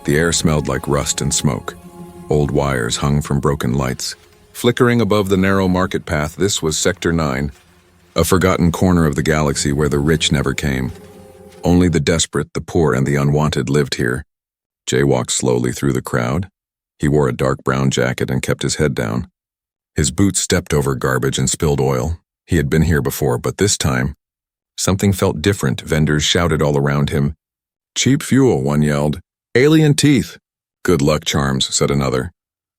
The air smelled like rust and smoke. Old wires hung from broken lights. Flickering above the narrow market path, this was Sector 9, a forgotten corner of the galaxy where the rich never came. Only the desperate, the poor, and the unwanted lived here. Jay walked slowly through the crowd. He wore a dark brown jacket and kept his head down. His boots stepped over garbage and spilled oil. He had been here before, but this time, something felt different. Vendors shouted all around him. "Cheap fuel," one yelled. "Alien teeth." "Good luck charms," said another.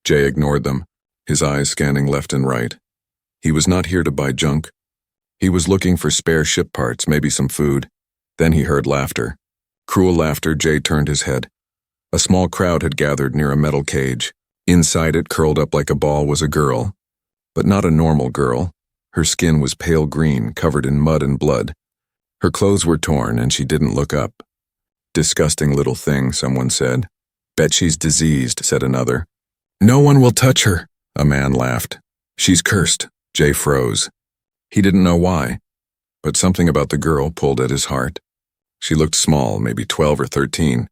Jay ignored them, his eyes scanning left and right. He was not here to buy junk. He was looking for spare ship parts, maybe some food. Then he heard laughter. Cruel laughter. Jay turned his head. A small crowd had gathered near a metal cage. Inside it, curled up like a ball, was a girl. But not a normal girl. Her skin was pale green, covered in mud and blood. Her clothes were torn, and she didn't look up. "Disgusting little thing," someone said. "Bet she's diseased," said another. "No one will touch her," a man laughed. "She's cursed." Jay froze. He didn't know why, but something about the girl pulled at his heart. She looked small, maybe 12 or 13.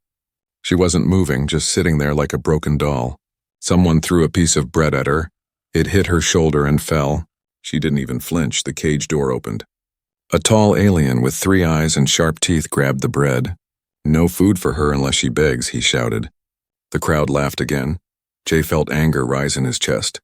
She wasn't moving, just sitting there like a broken doll. Someone threw a piece of bread at her. It hit her shoulder and fell. She didn't even flinch. The cage door opened. A tall alien with 3 eyes and sharp teeth grabbed the bread. "No food for her unless she begs," he shouted. The crowd laughed again. Jay felt anger rise in his chest.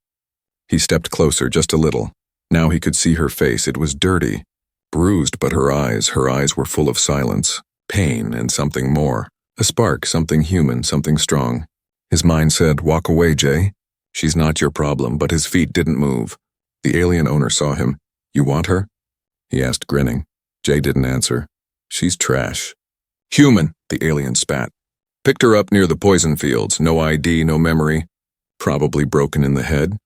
He stepped closer, just a little. Now he could see her face. It was dirty, bruised, but her eyes were full of silence, pain, and something more. A spark, something human, something strong. His mind said, "Walk away, Jay. She's not your problem," but his feet didn't move. The alien owner saw him. "You want her?" he asked, grinning. Jay didn't answer. "She's trash." "Human," the alien spat. "Picked her up near the poison fields. No ID, no memory. Probably broken in the head."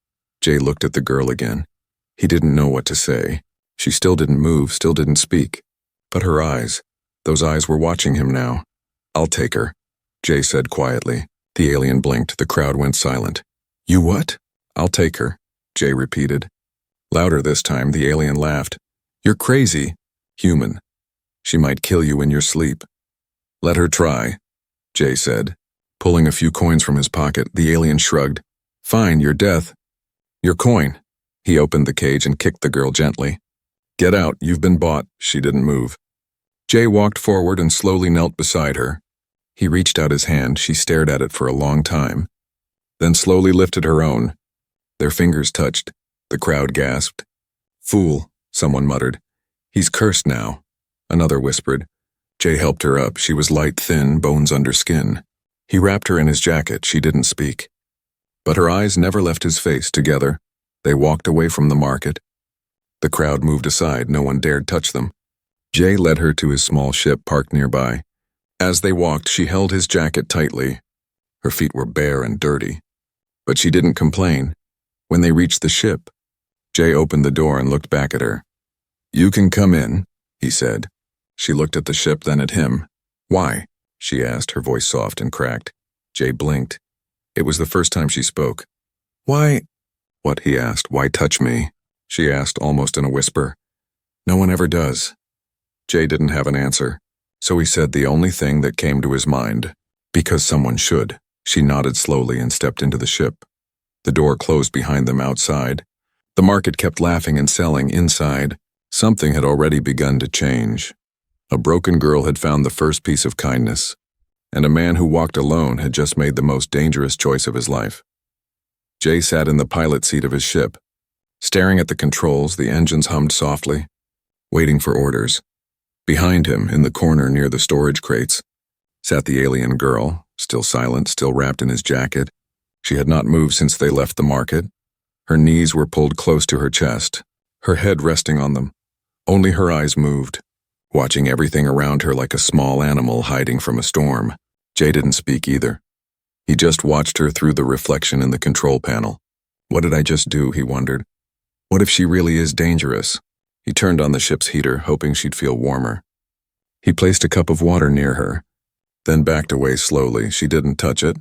Jay looked at the girl again. He didn't know what to say. She still didn't move, still didn't speak. But her eyes, those eyes were watching him now. "I'll take her," Jay said quietly. The alien blinked. The crowd went silent. "You what?" "I'll take her," Jay repeated. Louder this time, the alien laughed. "You're crazy." "Human. She might kill you in your sleep." "Let her try," Jay said. Pulling a few coins from his pocket, the alien shrugged. "Fine, your death. Your coin." He opened the cage and kicked the girl gently. "Get out, you've been bought." She didn't move. Jay walked forward and slowly knelt beside her. He reached out his hand. She stared at it for a long time, then slowly lifted her own. Their fingers touched. The crowd gasped. "Fool," someone muttered. "He's cursed now," another whispered. Jay helped her up. She was light, thin, bones under skin. He wrapped her in his jacket. She didn't speak. But her eyes never left his face. Together, they walked away from the market. The crowd moved aside. No one dared touch them. Jay led her to his small ship parked nearby. As they walked, she held his jacket tightly. Her feet were bare and dirty. But she didn't complain. When they reached the ship, Jay opened the door and looked back at her. "You can come in," he said. She looked at the ship, then at him. "Why?" she asked, her voice soft and cracked. Jay blinked. It was the first time she spoke. "Why?" "What?" he asked. "Why touch me?" she asked, almost in a whisper. "No one ever does." Jay didn't have an answer, so he said the only thing that came to his mind. "Because someone should." She nodded slowly and stepped into the ship. The door closed behind them outside. The market kept laughing and selling inside. Something had already begun to change. A broken girl had found the first piece of kindness, and a man who walked alone had just made the most dangerous choice of his life. Jay sat in the pilot seat of his ship. Staring at the controls, the engines hummed softly, waiting for orders. Behind him, in the corner near the storage crates, sat the alien girl, still silent, still wrapped in his jacket. She had not moved since they left the market. Her knees were pulled close to her chest, her head resting on them. Only her eyes moved, watching everything around her like a small animal hiding from a storm. Jay didn't speak either. He just watched her through the reflection in the control panel. What did I just do, he wondered. What if she really is dangerous? He turned on the ship's heater, hoping she'd feel warmer. He placed a cup of water near her, then backed away slowly. She didn't touch it,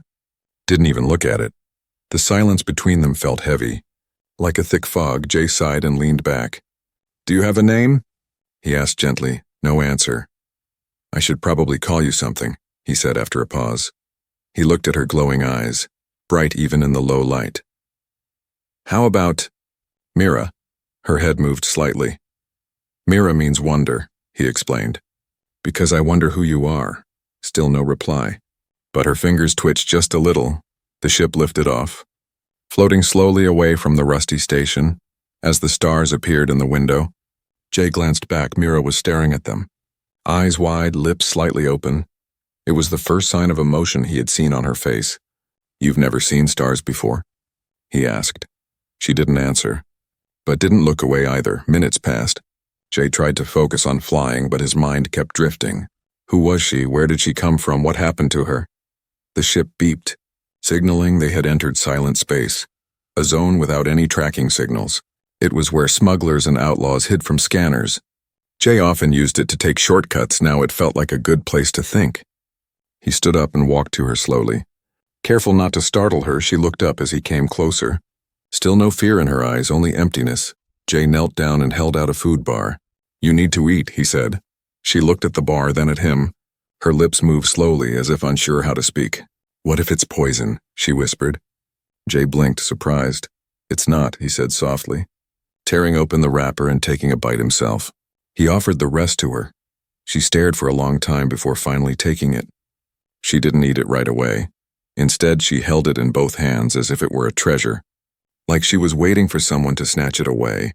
didn't even look at it. The silence between them felt heavy. Like a thick fog, Jay sighed and leaned back. "Do you have a name?" he asked gently. No answer. "I should probably call you something," he said after a pause. He looked at her glowing eyes, bright even in the low light. How about Mira? Her head moved slightly. Mira means wonder, he explained. Because I wonder who you are. Still no reply. But her fingers twitched just a little. The ship lifted off, floating slowly away from the rusty station. As the stars appeared in the window, Jay glanced back. Mira was staring at them, eyes wide, lips slightly open. It was the first sign of emotion he had seen on her face. You've never seen stars before? He asked. She didn't answer, but didn't look away either. Minutes passed. Jay tried to focus on flying, but his mind kept drifting. Who was she? Where did she come from? What happened to her? The ship beeped, signaling they had entered silent space, a zone without any tracking signals. It was where smugglers and outlaws hid from scanners. Jay often used it to take shortcuts. Now it felt like a good place to think. He stood up and walked to her slowly. Careful not to startle her, she looked up as he came closer. Still no fear in her eyes, only emptiness. Jay knelt down and held out a food bar. You need to eat, he said. She looked at the bar, then at him. Her lips moved slowly, as if unsure how to speak. What if it's poison? She whispered. Jay blinked, surprised. It's not, he said softly, tearing open the wrapper and taking a bite himself. He offered the rest to her. She stared for a long time before finally taking it. She didn't eat it right away. Instead, she held it in both hands as if it were a treasure, like she was waiting for someone to snatch it away.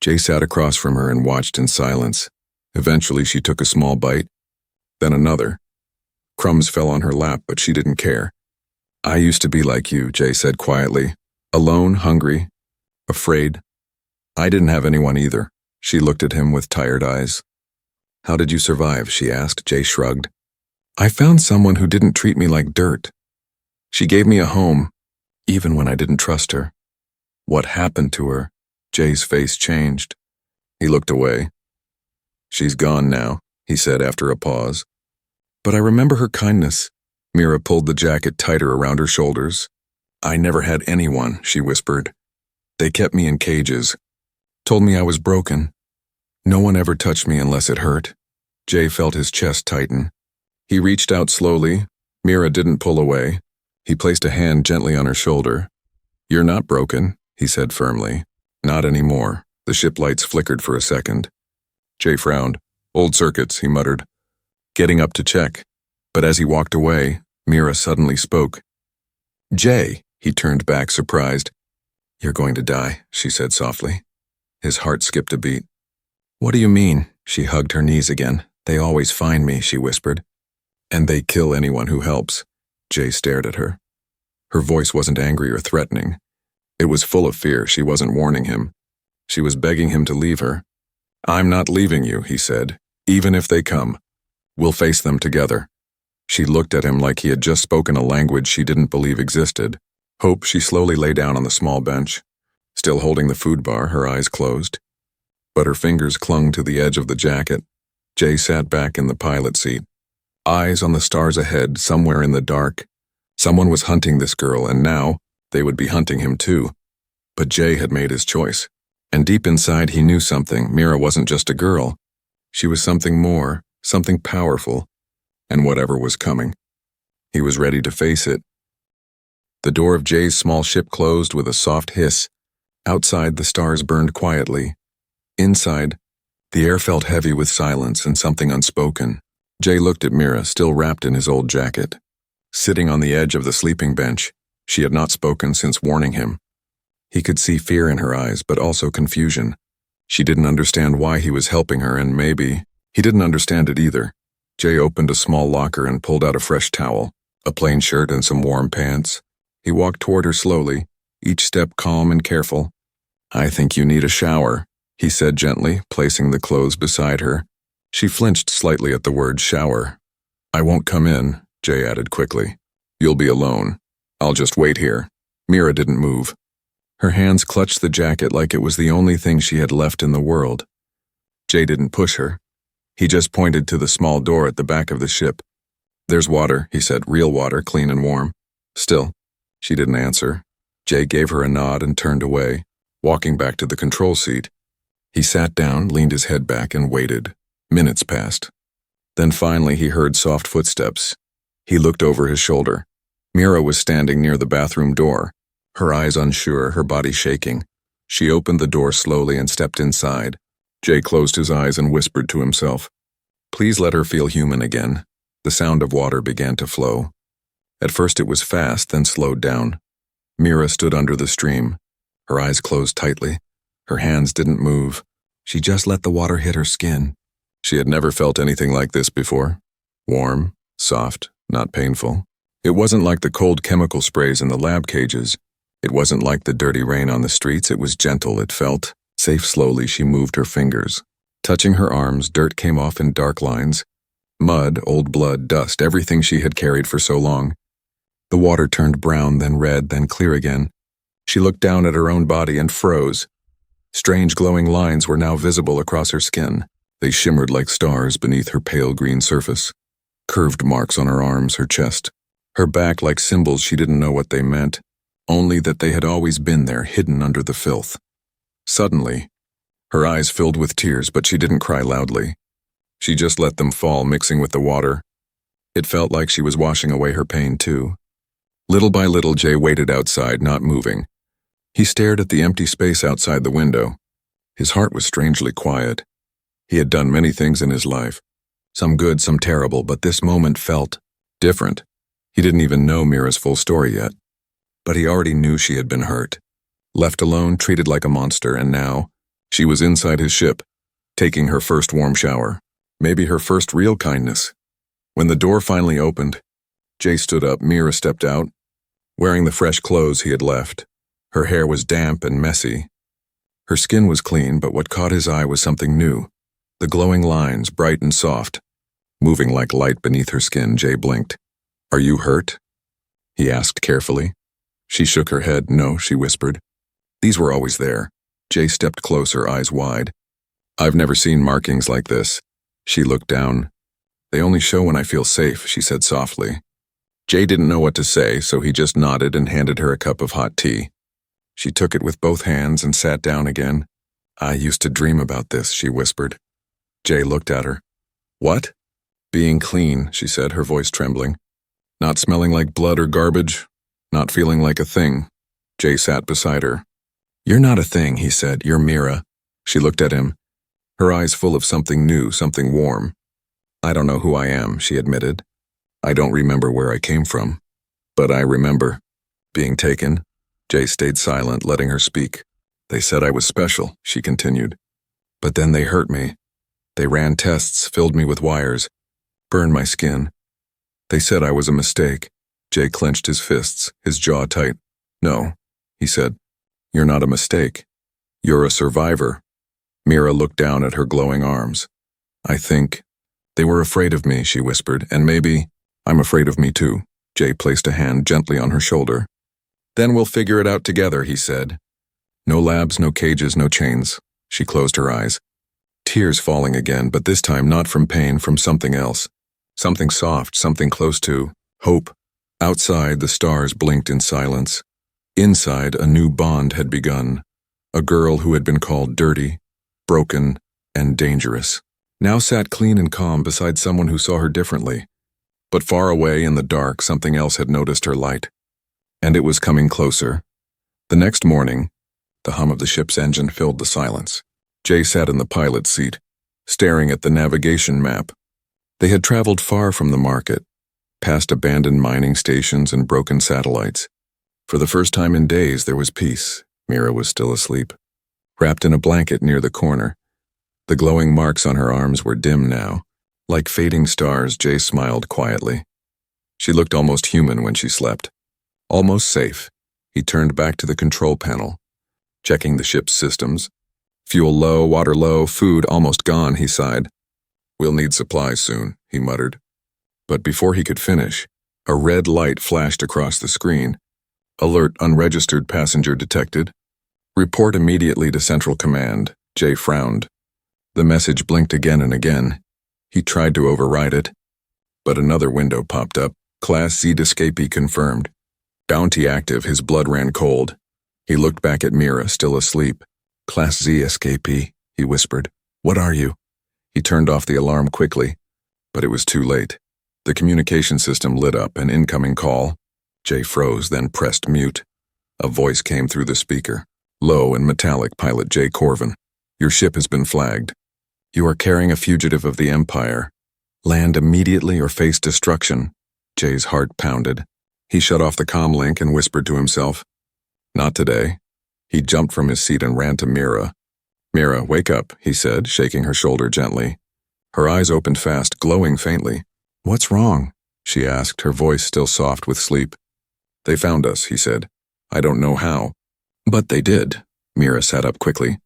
Jay sat across from her and watched in silence. Eventually, she took a small bite, then another. Crumbs fell on her lap, but she didn't care. I used to be like you, Jay said quietly. Alone, hungry, afraid. I didn't have anyone either. She looked at him with tired eyes. How did you survive? She asked. Jay shrugged. I found someone who didn't treat me like dirt. She gave me a home, even when I didn't trust her. What happened to her? Jay's face changed. He looked away. She's gone now, he said after a pause. But I remember her kindness. Mira pulled the jacket tighter around her shoulders. I never had anyone, she whispered. They kept me in cages, told me I was broken. No one ever touched me unless it hurt. Jay felt his chest tighten. He reached out slowly. Mira didn't pull away. He placed a hand gently on her shoulder. You're not broken, he said firmly. Not anymore. The ship lights flickered for a second. Jay frowned. Old circuits, he muttered, getting up to check. But as he walked away, Mira suddenly spoke. Jay, he turned back, surprised. You're going to die, she said softly. His heart skipped a beat. What do you mean? She hugged her knees again. They always find me, she whispered. And they kill anyone who helps. Jay stared at her. Her voice wasn't angry or threatening. It was full of fear. She wasn't warning him. She was begging him to leave her. I'm not leaving you, he said, even if they come. We'll face them together. She looked at him like he had just spoken a language she didn't believe existed. Hope, she slowly lay down on the small bench, still holding the food bar, her eyes closed. But her fingers clung to the edge of the jacket. Jay sat back in the pilot seat, eyes on the stars ahead, somewhere in the dark. Someone was hunting this girl, and now they would be hunting him too. But Jay had made his choice. And deep inside he knew something. Mira wasn't just a girl. She was something more, something powerful. And whatever was coming, he was ready to face it. The door of Jay's small ship closed with a soft hiss. Outside, the stars burned quietly. Inside, the air felt heavy with silence and something unspoken. Jay looked at Mira, still wrapped in his old jacket. Sitting on the edge of the sleeping bench, she had not spoken since warning him. He could see fear in her eyes, but also confusion. She didn't understand why he was helping her, and maybe he didn't understand it either. Jay opened a small locker and pulled out a fresh towel, a plain shirt and some warm pants. He walked toward her slowly, each step calm and careful. I think you need a shower, he said gently, placing the clothes beside her. She flinched slightly at the word shower. I won't come in, Jay added quickly. You'll be alone. I'll just wait here. Mira didn't move. Her hands clutched the jacket like it was the only thing she had left in the world. Jay didn't push her. He just pointed to the small door at the back of the ship. There's water, he said, real water, clean and warm. Still, she didn't answer. Jay gave her a nod and turned away, walking back to the control seat. He sat down, leaned his head back, and waited. Minutes passed. Then finally he heard soft footsteps. He looked over his shoulder. Mira was standing near the bathroom door, her eyes unsure, her body shaking. She opened the door slowly and stepped inside. Jay closed his eyes and whispered to himself, "Please let her feel human again." The sound of water began to flow. At first it was fast, then slowed down. Mira stood under the stream, her eyes closed tightly. Her hands didn't move. She just let the water hit her skin. She had never felt anything like this before. Warm, soft, not painful. It wasn't like the cold chemical sprays in the lab cages. It wasn't like the dirty rain on the streets. It was gentle, it felt safe. Slowly she moved her fingers. Touching her arms, dirt came off in dark lines. Mud, old blood, dust, everything she had carried for so long. The water turned brown, then red, then clear again. She looked down at her own body and froze. Strange glowing lines were now visible across her skin. They shimmered like stars beneath her pale green surface. Curved marks on her arms, her chest, her back like symbols she didn't know what they meant, only that they had always been there, hidden under the filth. Suddenly, her eyes filled with tears, but she didn't cry loudly. She just let them fall, mixing with the water. It felt like she was washing away her pain too. Little by little, Jay waited outside, not moving. He stared at the empty space outside the window. His heart was strangely quiet. He had done many things in his life, some good, some terrible, but this moment felt different. He didn't even know Mira's full story yet, but he already knew she had been hurt, left alone, treated like a monster, and now she was inside his ship, taking her first warm shower, maybe her first real kindness. When the door finally opened, Jay stood up. Mira stepped out, wearing the fresh clothes he had left. Her hair was damp and messy. Her skin was clean, but what caught his eye was something new. The glowing lines, bright and soft, moving like light beneath her skin. Jay blinked. "Are you hurt?" he asked carefully. She shook her head. "No," she whispered. These were always there. Jay stepped closer, eyes wide. "I've never seen markings like this." She looked down. "They only show when I feel safe," she said softly. Jay didn't know what to say, so he just nodded and handed her a cup of hot tea. She took it with both hands and sat down again. "I used to dream about this," she whispered. Jay looked at her. "What?" "Being clean," she said, her voice trembling. "Not smelling like blood or garbage, not feeling like a thing." Jay sat beside her. "You're not a thing," he said. "You're Mira." She looked at him, her eyes full of something new, something warm. "I don't know who I am," she admitted. "I don't remember where I came from, but I remember being taken." Jay stayed silent, letting her speak. "They said I was special," she continued. "But then they hurt me. They ran tests, filled me with wires, burned my skin. They said I was a mistake." Jay clenched his fists, his jaw tight. "No," he said. "You're not a mistake. You're a survivor." Mira looked down at her glowing arms. "I think they were afraid of me," she whispered, "and maybe I'm afraid of me too." Jay placed a hand gently on her shoulder. "Then we'll figure it out together," he said. "No labs, no cages, no chains." She closed her eyes, tears falling again, but this time not from pain, from something else. Something soft, something close to hope. Outside, the stars blinked in silence. Inside, a new bond had begun. A girl who had been called dirty, broken, and dangerous now sat clean and calm beside someone who saw her differently. But far away in the dark, something else had noticed her light. And it was coming closer. The next morning, the hum of the ship's engine filled the silence. Jay sat in the pilot's seat, staring at the navigation map. They had traveled far from the market, past abandoned mining stations and broken satellites. For the first time in days, there was peace. Mira was still asleep, wrapped in a blanket near the corner. The glowing marks on her arms were dim now. Like fading stars, Jay smiled quietly. She looked almost human when she slept. Almost safe. He turned back to the control panel, checking the ship's systems. Fuel low, water low, food almost gone, he sighed. "We'll need supplies soon," he muttered. But before he could finish, a red light flashed across the screen. "Alert, unregistered passenger detected. Report immediately to Central Command." Jay frowned. The message blinked again and again. He tried to override it, but another window popped up. "Class Z escapee confirmed." Bounty active, his blood ran cold. He looked back at Mira, still asleep. "Class Z escapee," he whispered. "What are you?" He turned off the alarm quickly, but it was too late. The communication system lit up, an incoming call. Jay froze, then pressed mute. A voice came through the speaker. Low and metallic, Pilot Jay Corvin. Your ship has been flagged. You are carrying a fugitive of the Empire. Land immediately or face destruction. Jay's heart pounded. He shut off the comm link and whispered to himself. Not today. He jumped from his seat and ran to Mira. Mira, wake up, he said, shaking her shoulder gently. Her eyes opened fast, glowing faintly. What's wrong? She asked, her voice still soft with sleep. They found us, he said. I don't know how. But they did. Mira sat up quickly,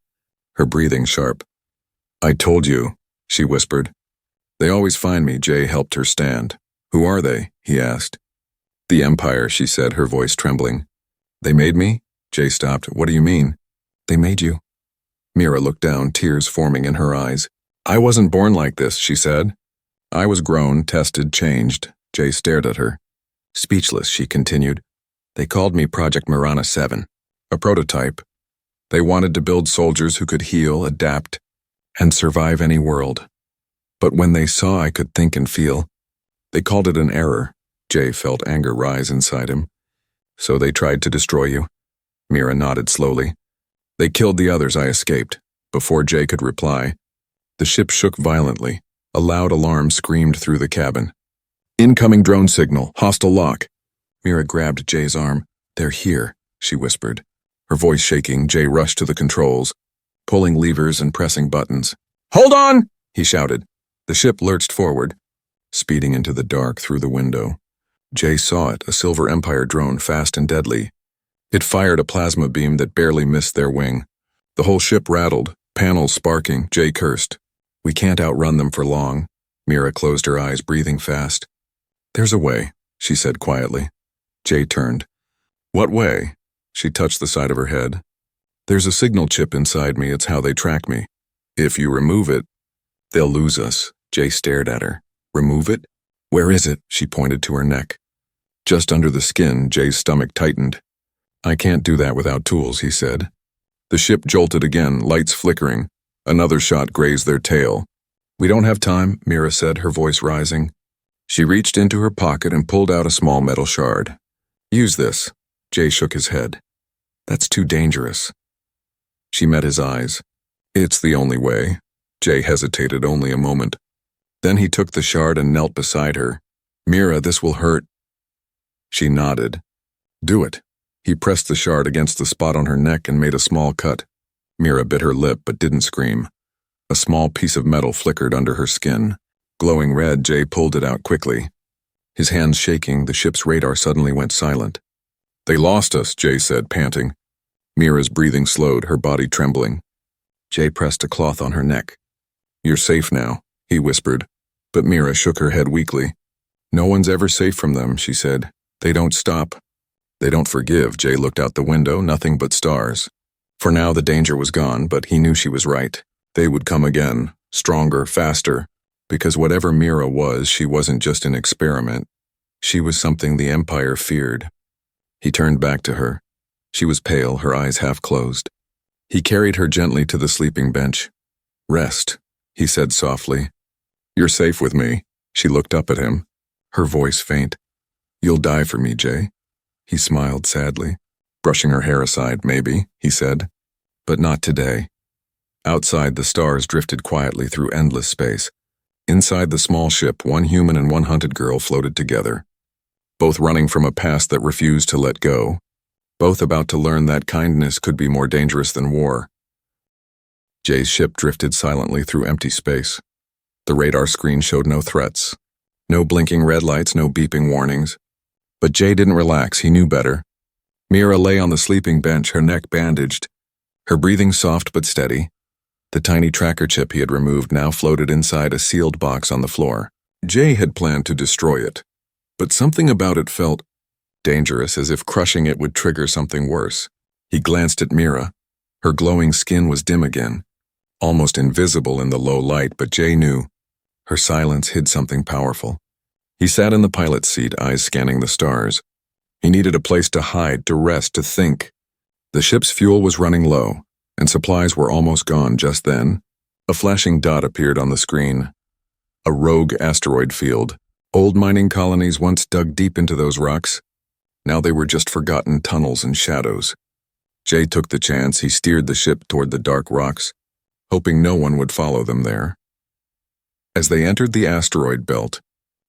her breathing sharp. I told you, she whispered. They always find me, Jay helped her stand. Who are they? He asked. The Empire, she said, her voice trembling. They made me? Jay stopped. What do you mean? They made you. Mira looked down, tears forming in her eyes. I wasn't born like this, she said. I was grown, tested, changed. Jay stared at her. Speechless, she continued. They called me Project Mirana 7, a prototype. They wanted to build soldiers who could heal, adapt, and survive any world. But when they saw I could think and feel, they called it an error. Jay felt anger rise inside him. So they tried to destroy you. Mira nodded slowly. They killed the others, I escaped. Before Jay could reply, the ship shook violently. A loud alarm screamed through the cabin. Incoming drone signal, hostile lock. Mira grabbed Jay's arm. They're here, she whispered. Her voice shaking, Jay rushed to the controls, pulling levers and pressing buttons. Hold on, he shouted. The ship lurched forward, speeding into the dark through the window. Jay saw it, a Silver Empire drone, fast and deadly. It fired a plasma beam that barely missed their wing. The whole ship rattled, panels sparking. Jay cursed. We can't outrun them for long. Mira closed her eyes, breathing fast. There's a way, she said quietly. Jay turned. What way? She touched the side of her head. There's a signal chip inside me. It's how they track me. If you remove it, they'll lose us. Jay stared at her. Remove it? Where is it? She pointed to her neck. Just under the skin. Jay's stomach tightened. I can't do that without tools, he said. The ship jolted again, lights flickering. Another shot grazed their tail. We don't have time, Mira said, her voice rising. She reached into her pocket and pulled out a small metal shard. Use this. Jay shook his head. That's too dangerous. She met his eyes. It's the only way. Jay hesitated only a moment. Then he took the shard and knelt beside her. Mira, this will hurt. She nodded. Do it. He pressed the shard against the spot on her neck and made a small cut. Mira bit her lip but didn't scream. A small piece of metal flickered under her skin. Glowing red, Jay pulled it out quickly. His hands shaking, the ship's radar suddenly went silent. They lost us, Jay said, panting. Mira's breathing slowed, her body trembling. Jay pressed a cloth on her neck. You're safe now, he whispered, but Mira shook her head weakly. No one's ever safe from them, she said. They don't stop. They don't forgive. Jay looked out the window, nothing but stars. For now the danger was gone, but he knew she was right. They would come again, stronger, faster, because whatever Mira was, she wasn't just an experiment. She was something the Empire feared. He turned back to her. She was pale, her eyes half closed. He carried her gently to the sleeping bench. Rest, he said softly. You're safe with me. She looked up at him, her voice faint. You'll die for me, Jay. He smiled sadly. Brushing her hair aside, maybe, he said. But not today. Outside, the stars drifted quietly through endless space. Inside the small ship, one human and one hunted girl floated together. Both running from a past that refused to let go. Both about to learn that kindness could be more dangerous than war. Jay's ship drifted silently through empty space. The radar screen showed no threats. No blinking red lights, no beeping warnings. But Jay didn't relax, he knew better. Mira lay on the sleeping bench, her neck bandaged, her breathing soft but steady. The tiny tracker chip he had removed now floated inside a sealed box on the floor. Jay had planned to destroy it, but something about it felt dangerous, as if crushing it would trigger something worse. He glanced at Mira. Her glowing skin was dim again, almost invisible in the low light, but Jay knew her silence hid something powerful. He sat in the pilot's seat, eyes scanning the stars. He needed a place to hide, to rest, to think. The ship's fuel was running low, and supplies were almost gone. Just then, a flashing dot appeared on the screen. A rogue asteroid field. Old mining colonies once dug deep into those rocks. Now they were just forgotten tunnels and shadows. Jay took the chance. He steered the ship toward the dark rocks, hoping no one would follow them there. As they entered the asteroid belt,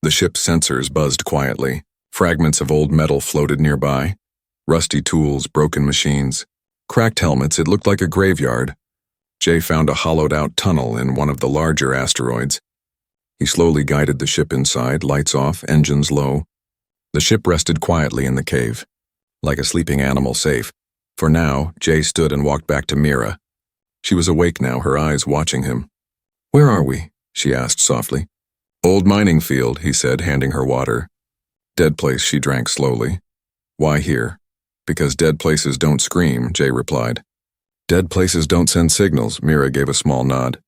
the ship's sensors buzzed quietly. Fragments of old metal floated nearby. Rusty tools, broken machines, cracked helmets. It looked like a graveyard. Jay found a hollowed-out tunnel in one of the larger asteroids. He slowly guided the ship inside, lights off, engines low. The ship rested quietly in the cave, like a sleeping animal safe. For now, Jay stood and walked back to Mira. She was awake now, her eyes watching him. "Where are we?" she asked softly. "Old mining field," he said, handing her water. "Dead place," she drank slowly. "Why here?" "Because dead places don't scream," Jay replied. "Dead places don't send signals," Mira gave a small nod.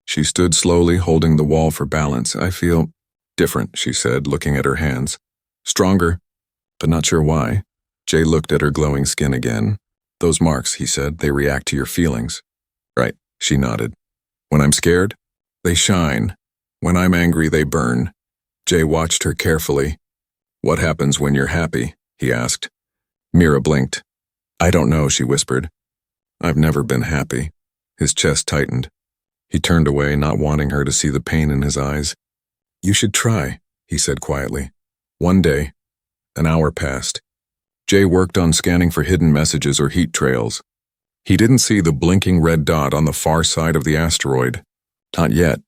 She stood slowly, holding the wall for balance. "I feel different," she said, looking at her hands. "Stronger, but not sure why." Jay looked at her glowing skin again. "Those marks," he said, "they react to your feelings." "Right," she nodded. "When I'm scared, they shine. When I'm angry, they burn." Jay watched her carefully. "What happens when you're happy?" he asked. Mira blinked. "I don't know," she whispered. "I've never been happy." His chest tightened. He turned away, not wanting her to see the pain in his eyes. "You should try," he said quietly. One day, an hour passed. Jay worked on scanning for hidden messages or heat trails. He didn't see the blinking red dot on the far side of the asteroid. Not yet.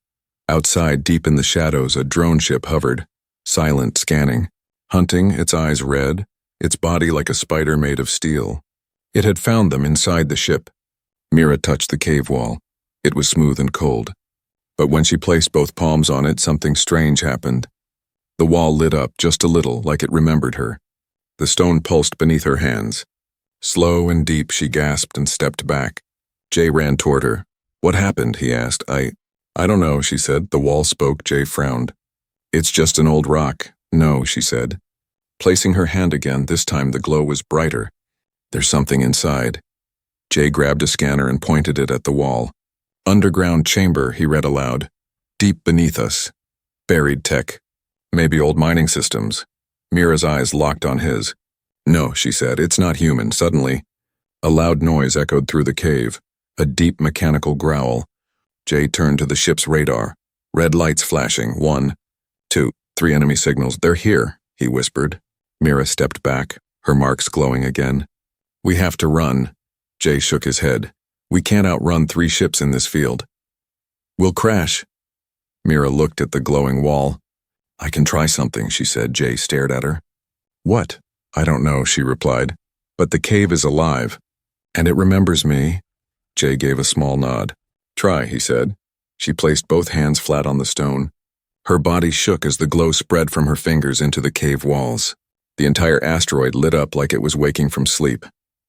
Outside, deep in the shadows, a drone ship hovered, silent, scanning, hunting, its eyes red, its body like a spider made of steel. It had found them inside the ship. Mira touched the cave wall. It was smooth and cold. But when she placed both palms on it, something strange happened. The wall lit up just a little, like it remembered her. The stone pulsed beneath her hands. Slow and deep, she gasped and stepped back. Jay ran toward her. "What happened?" he asked. I don't know," she said. The wall spoke. Jay frowned. "It's just an old rock." "No," she said. Placing her hand again, this time the glow was brighter. "There's something inside." Jay grabbed a scanner and pointed it at the wall. "Underground chamber," he read aloud. "Deep beneath us. Buried tech. Maybe old mining systems." Mira's eyes locked on his. "No," she said, "it's not human." Suddenly, a loud noise echoed through the cave, a deep mechanical growl. Jay turned to the ship's radar. Red lights flashing. 1, 2, 3 enemy signals. "They're here," he whispered. Mira stepped back, her marks glowing again. "We have to run." Jay shook his head. "We can't outrun 3 ships in this field. We'll crash." Mira looked at the glowing wall. "I can try something," she said. Jay stared at her. "What?" "I don't know," she replied. "But the cave is alive. And it remembers me." Jay gave a small nod. "Try," he said. She placed both hands flat on the stone. Her body shook as the glow spread from her fingers into the cave walls. The entire asteroid lit up like it was waking from sleep.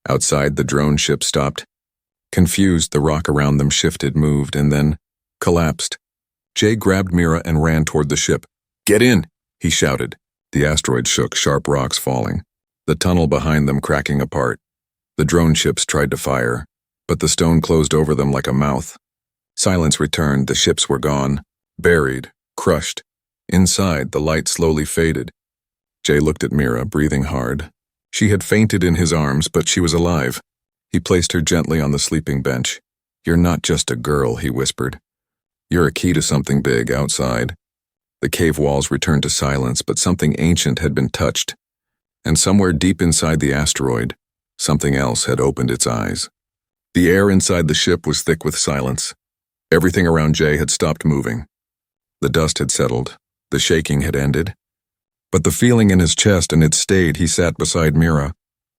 Outside, the drone ship stopped. Confused, the rock around them shifted, moved, and then collapsed. Jay grabbed Mira and ran toward the ship. "Get in!" he shouted. The asteroid shook, sharp rocks falling. The tunnel behind them cracking apart. The drone ships tried to fire, but the stone closed over them like a mouth. Silence returned. The ships were gone, buried, crushed. Inside, the light slowly faded. Jay looked at Mira, breathing hard. She had fainted in his arms, but she was alive. He placed her gently on the sleeping bench. "You're not just a girl," he whispered. "You're a key to something big outside." The cave walls returned to silence, but something ancient had been touched. And somewhere deep inside the asteroid, something else had opened its eyes. The air inside the ship was thick with silence. Everything around Jay had stopped moving. The dust had settled. The shaking had ended. But the feeling in his chest, and it stayed. He sat beside Mira,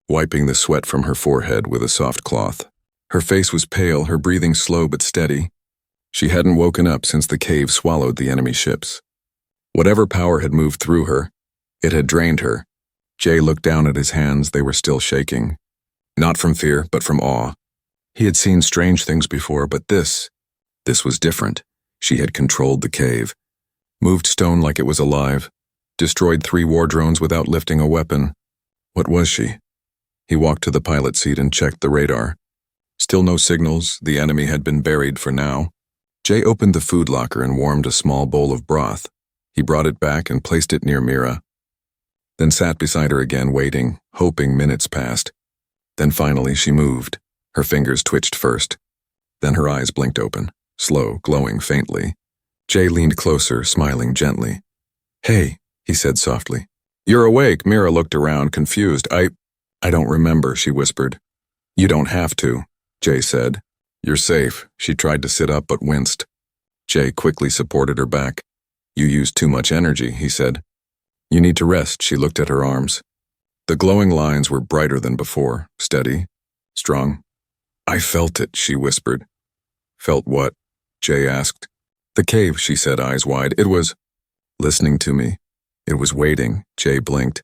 wiping the sweat from her forehead with a soft cloth. Her face was pale, her breathing slow but steady. She hadn't woken up since the cave swallowed the enemy ships. Whatever power had moved through her, it had drained her. Jay looked down at his hands. They were still shaking. Not from fear, but from awe. He had seen strange things before, but this was different. She had controlled the cave, moved stone like it was alive, destroyed 3 war drones without lifting a weapon. What was she? He walked to the pilot seat and checked the radar. Still no signals. The enemy had been buried for now. Jay opened the food locker and warmed a small bowl of broth. He brought it back and placed it near Mira. then sat beside her again, waiting, hoping minutes passed. Then finally she moved. Her fingers twitched first. Then her eyes blinked open, slow, glowing faintly. Jay leaned closer, smiling gently. "Hey," he said softly. "You're awake." Mira looked around, confused. I don't remember," she whispered. "You don't have to," Jay said. "You're safe." She tried to sit up but winced. Jay quickly supported her back. "You used too much energy," he said. "You need to rest." She looked at her arms. The glowing lines were brighter than before, steady, strong. "I felt it," she whispered. "Felt what?" Jay asked. "The cave," she said, eyes wide. "It was listening to me. It was waiting." Jay blinked.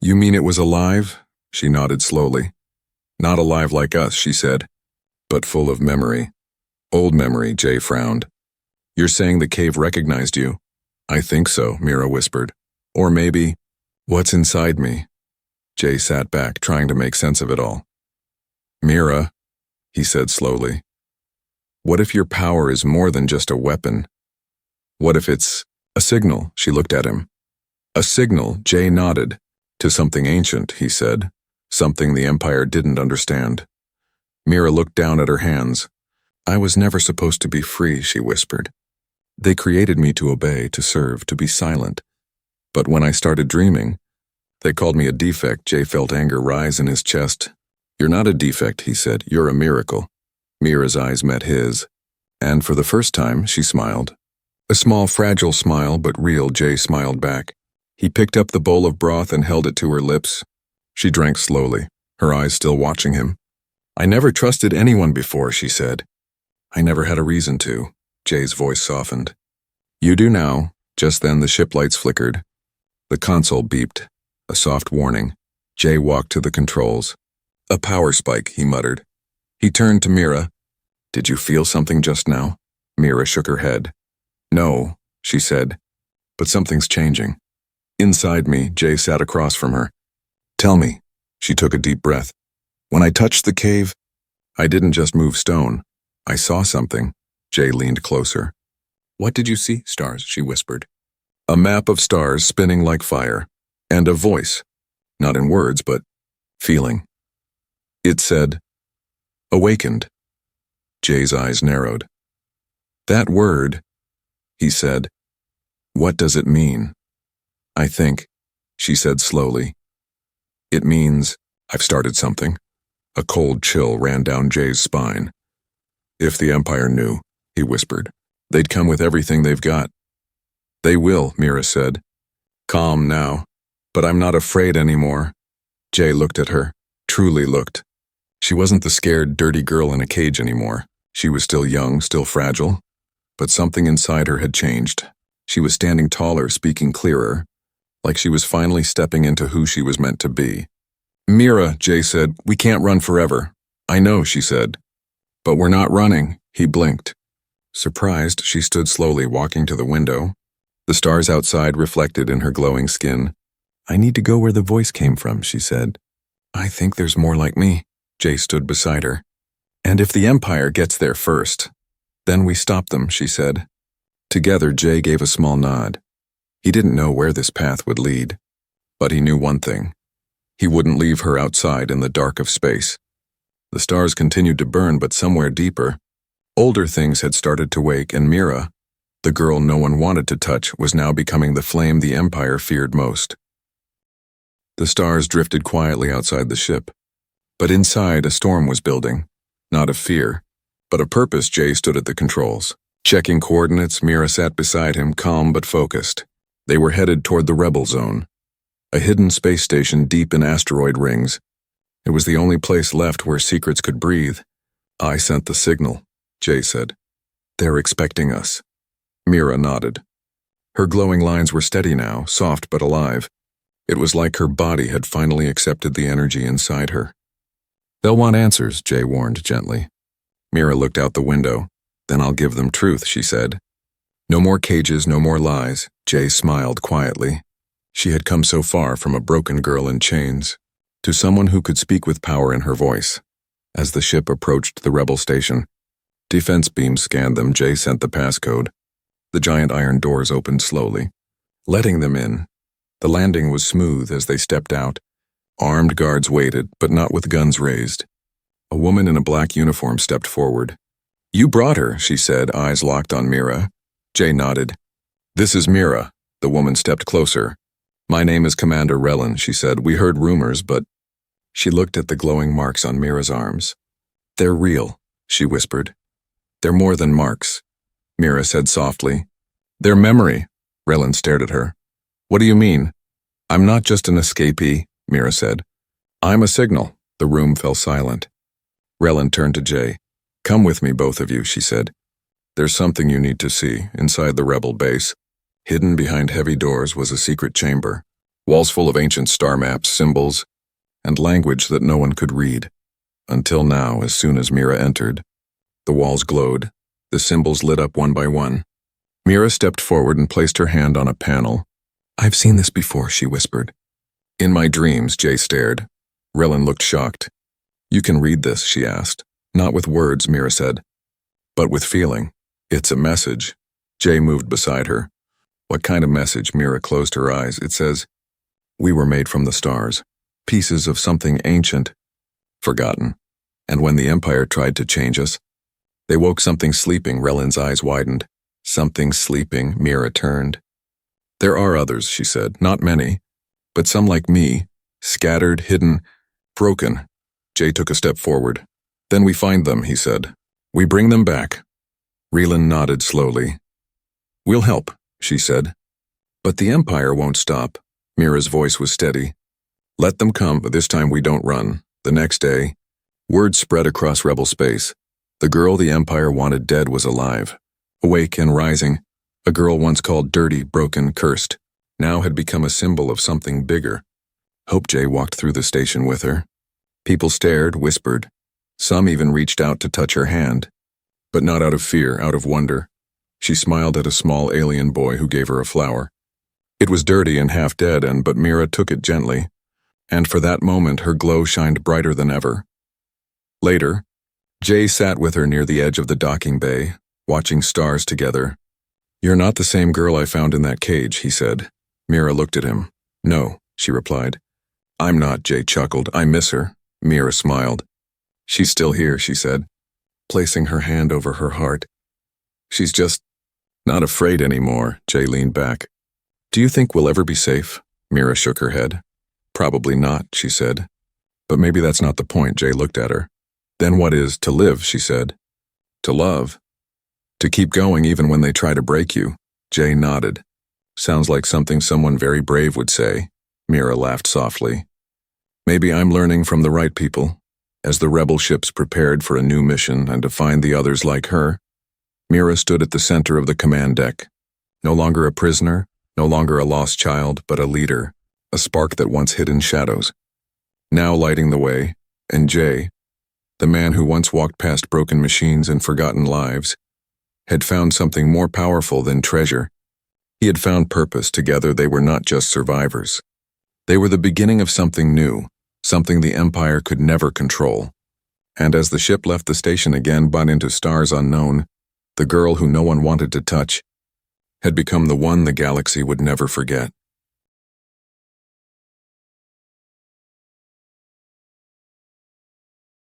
"You mean it was alive?" She nodded slowly. "Not alive like us," she said, "but full of memory." "Old memory," Jay frowned. "You're saying the cave recognized you?" "I think so," Mira whispered. "Or maybe, what's inside me?" Jay sat back, trying to make sense of it all. "Mira," he said slowly, "what if your power is more than just a weapon? What if it's a signal?" She looked at him. "A signal," Jay nodded. "To something ancient," he said. "Something the Empire didn't understand." Mira looked down at her hands. "I was never supposed to be free," she whispered. "They created me to obey, to serve, to be silent. But when I started dreaming, they called me a defect." Jay felt anger rise in his chest. "You're not a defect," he said. "You're a miracle." Mira's eyes met his, and for the first time she smiled. A small, fragile smile, but real. Jay smiled back. He picked up the bowl of broth and held it to her lips. She drank slowly, her eyes still watching him. "I never trusted anyone before," she said. "I never had a reason to." Jay's voice softened. "You do now." Just then the ship lights flickered. The console beeped, a soft warning. Jay walked to the controls. "A power spike," he muttered. He turned to Mira. "Did you feel something just now?" Mira shook her head. "No," she said, "but something's changing." "Inside me." Jay sat across from her. "Tell me." She took a deep breath. "When I touched the cave, I didn't just move stone. I saw something." Jay leaned closer. "What did you see?" "Stars," she whispered. "A map of stars spinning like fire. And a voice. Not in words, but feeling. It said, 'Awakened.'" Jay's eyes narrowed. "That word," he said, "what does it mean?" "I think," she said slowly, "it means I've started something." A cold chill ran down Jay's spine. "If the Empire knew," he whispered, "they'd come with everything they've got." "They will," Mira said. "Calm now. But I'm not afraid anymore." Jay looked at her, truly looked. She wasn't the scared, dirty girl in a cage anymore. She was still young, still fragile, but something inside her had changed. She was standing taller, speaking clearer, like she was finally stepping into who she was meant to be. "Mira," Jay said, "we can't run forever." "I know," she said. "But we're not running." He blinked. Surprised, she stood slowly, walking to the window. The stars outside reflected in her glowing skin. "I need to go where the voice came from," she said. "I think there's more like me." Jay stood beside her. "And if the Empire gets there first, then we stop them," she said. Together, Jay gave a small nod. He didn't know where this path would lead, but he knew one thing. He wouldn't leave her outside in the dark of space. The stars continued to burn, but somewhere deeper, older things had started to wake, and Mira, the girl no one wanted to touch, was now becoming the flame the Empire feared most. The stars drifted quietly outside the ship, but inside a storm was building, not of fear, but of purpose. Jay stood at the controls. Checking coordinates, Mira sat beside him, calm but focused. They were headed toward the rebel zone, a hidden space station deep in asteroid rings. It was the only place left where secrets could breathe. "I sent the signal," Jay said. "They're expecting us." Mira nodded. Her glowing lines were steady now, soft but alive. It was like her body had finally accepted the energy inside her. "They'll want answers," Jay warned gently. Mira looked out the window. "Then I'll give them truth," she said. "No more cages, no more lies." Jay smiled quietly. She had come so far from a broken girl in chains to someone who could speak with power in her voice. As the ship approached the rebel station, defense beams scanned them. Jay sent the passcode. The giant iron doors opened slowly, letting them in. The landing was smooth as they stepped out. Armed guards waited, but not with guns raised. A woman in a black uniform stepped forward. "You brought her," she said, eyes locked on Mira. Jay nodded. "This is Mira." The woman stepped closer. "My name is Commander Relin," she said. "We heard rumors, but—" She looked at the glowing marks on Mira's arms. "They're real," she whispered. "They're more than marks," Mira said softly. "They're memory." Relin stared at her. "What do you mean?" "I'm not just an escapee," Mira said. "I'm a signal." The room fell silent. Relin turned to Jay. "Come with me, both of you," she said. "There's something you need to see inside the rebel base." Hidden behind heavy doors was a secret chamber, walls full of ancient star maps, symbols, and language that no one could read. Until now, as soon as Mira entered, the walls glowed, the symbols lit up one by one. Mira stepped forward and placed her hand on a panel. "I've seen this before," she whispered. "In my dreams," Jay stared. Relin looked shocked. "You can read this?" she asked. "Not with words," Mira said, "but with feeling. It's a message." Jay moved beside her. "What kind of message?" Mira closed her eyes. "It says, we were made from the stars, pieces of something ancient, forgotten. And when the Empire tried to change us, they woke something sleeping." Relin's eyes widened. "Something sleeping," Mira turned. "There are others," she said. "Not many, but some like me, scattered, hidden, broken." Jay took a step forward. "Then we find them," he said. "We bring them back." Relin nodded slowly. "We'll help," she said. "But the Empire won't stop." Mira's voice was steady. "Let them come, but this time we don't run." The next day, word spread across rebel space. The girl the Empire wanted dead was alive, awake and rising. A girl once called dirty, broken, cursed, now had become a symbol of something bigger. Hope Jay walked through the station with her. People stared, whispered. Some even reached out to touch her hand. But not out of fear, out of wonder. She smiled at a small alien boy who gave her a flower. It was dirty and half dead, but Mira took it gently. And for that moment her glow shined brighter than ever. Later, Jay sat with her near the edge of the docking bay, watching stars together. "You're not the same girl I found in that cage," he said. Mira looked at him. "No," she replied. "I'm not," Jay chuckled. "I miss her." Mira smiled. "She's still here," she said, placing her hand over her heart. "She's just not afraid anymore." Jay leaned back. "Do you think we'll ever be safe?" Mira shook her head. "Probably not," she said. "But maybe that's not the point." Jay looked at her. "Then what is to live?" she said. "To love. To keep going even when they try to break you." Jay nodded. "Sounds like something someone very brave would say." Mira laughed softly. "Maybe I'm learning from the right people." As the rebel ships prepared for a new mission and to find the others like her, Mira stood at the center of the command deck. No longer a prisoner, no longer a lost child, but a leader, a spark that once hid in shadows. Now lighting the way, and Jay, the man who once walked past broken machines and forgotten lives, had found something more powerful than treasure. He had found purpose. Together they were not just survivors. They were the beginning of something new, something the Empire could never control. And as the ship left the station again, but into stars unknown, the girl who no one wanted to touch had become the one the galaxy would never forget.